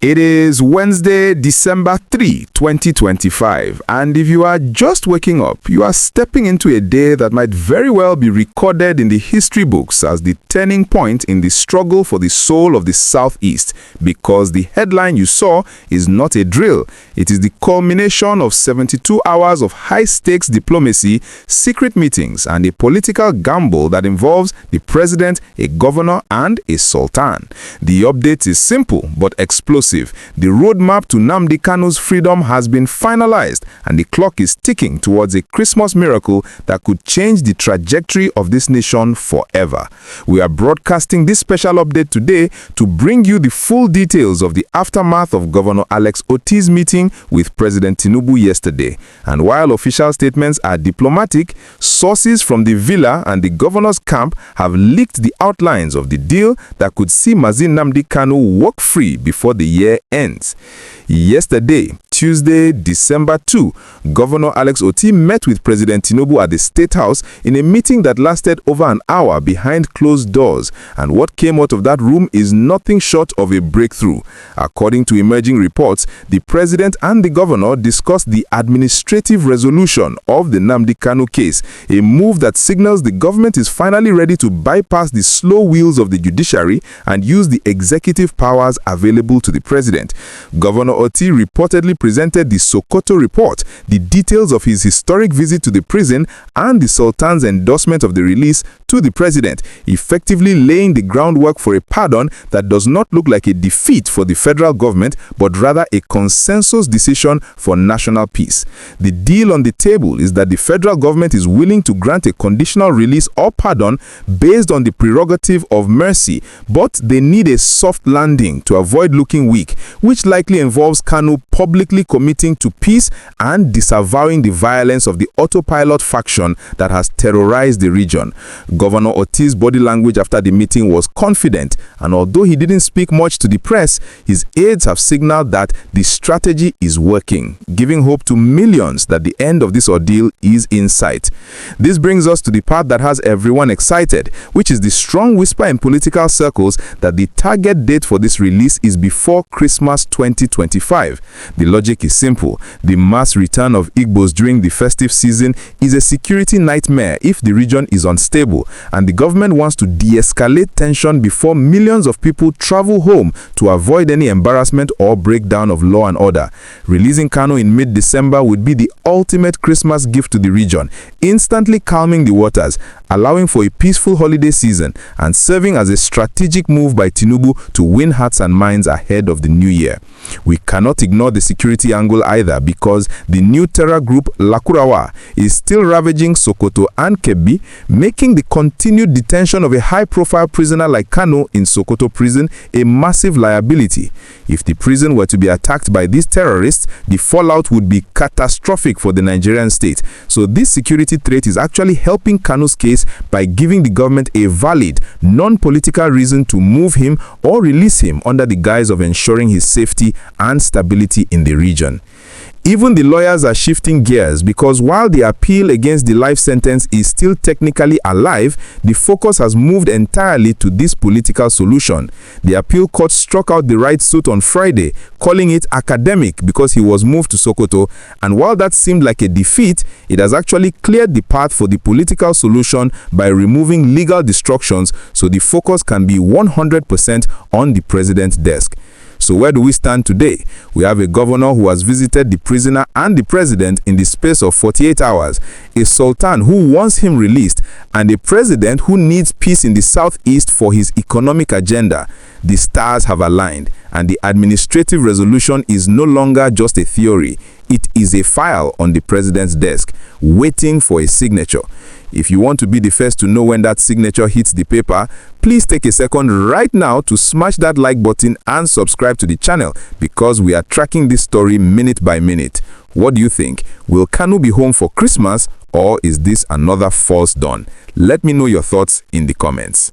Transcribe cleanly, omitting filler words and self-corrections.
It is Wednesday, December 3, 2025, and if you are just waking up, you are stepping into a day that might very well be recorded in the history books as the turning point in the struggle for the soul of the Southeast, because the headline you saw is not a drill. It is the culmination of 72 hours of high-stakes diplomacy, secret meetings, and a political gamble that involves the president, a governor, and a sultan. The update is simple but explosive. The roadmap to Nnamdi Kanu's freedom has been finalized, and the clock is ticking towards a Christmas miracle that could change the trajectory of this nation forever. We are broadcasting this special update today to bring you the full details of the aftermath of Governor Alex Otti's meeting with President Tinubu yesterday. And while official statements are diplomatic, sources from the villa and the governor's camp have leaked the outlines of the deal that could see Mazi Nnamdi Kanu walk free before the year ends. Yesterday, Tuesday, December 2, Governor Alex Otti met with President Tinubu at the State House in a meeting that lasted over an hour behind closed doors, and what came out of that room is nothing short of a breakthrough. According to emerging reports, the president and the governor discussed the administrative resolution of the Nnamdi Kanu case, a move that signals the government is finally ready to bypass the slow wheels of the judiciary and use the executive powers available to the president. Governor Otti reportedly presented the Sokoto report, the details of his historic visit to the prison, and the Sultan's endorsement of the release to the president, effectively laying the groundwork for a pardon that does not look like a defeat for the federal government, but rather a consensus decision for national peace. The deal on the table is that the federal government is willing to grant a conditional release or pardon based on the prerogative of mercy, but they need a soft landing to avoid looking weak, which likely involves Kanu publicly committing to peace and disavowing the violence of the autopilot faction that has terrorized the region. Governor Otti's body language after the meeting was confident, and although he didn't speak much to the press, his aides have signaled that the strategy is working, giving hope to millions that the end of this ordeal is in sight. This brings us to the part that has everyone excited, which is the strong whisper in political circles that the target date for this release is before Christmas 2025. The logic is simple. The mass return of Igbos during the festive season is a security nightmare if the region is unstable, and the government wants to de-escalate tension before millions of people travel home to avoid any embarrassment or breakdown of law and order. Releasing Kanu in mid-December would be the ultimate Christmas gift to the region, instantly calming the waters, allowing for a peaceful holiday season, and serving as a strategic move by Tinubu to win hearts and minds ahead of the new year. We cannot ignore the security angle either, because the new terror group Lakurawa is still ravaging Sokoto and Kebbi, making the continued detention of a high-profile prisoner like Kanu in Sokoto prison a massive liability. If the prison were to be attacked by these terrorists, the fallout would be catastrophic for the Nigerian state. So this security threat is actually helping Kanu's case by giving the government a valid, non-political reason to move him or release him under the guise of ensuring his safety and stability in the region. Even the lawyers are shifting gears, because while the appeal against the life sentence is still technically alive, the focus has moved entirely to this political solution. The appeal court struck out the right suit on Friday, calling it academic because he was moved to Sokoto, and while that seemed like a defeat, it has actually cleared the path for the political solution by removing legal distractions, so the focus can be 100% on the president's desk. So where do we stand today? We have a governor who has visited the prisoner and the president in the space of 48 hours, a sultan who wants him released, and a president who needs peace in the southeast for his economic agenda. The stars have aligned, and the administrative resolution is no longer just a theory. It is a file on the president's desk, waiting for a signature. If you want to be the first to know when that signature hits the paper, please take a second right now to smash that like button and subscribe to the channel, because we are tracking this story minute by minute. What do you think? Will Kanu be home for Christmas, or is this another false dawn? Let me know your thoughts in the comments.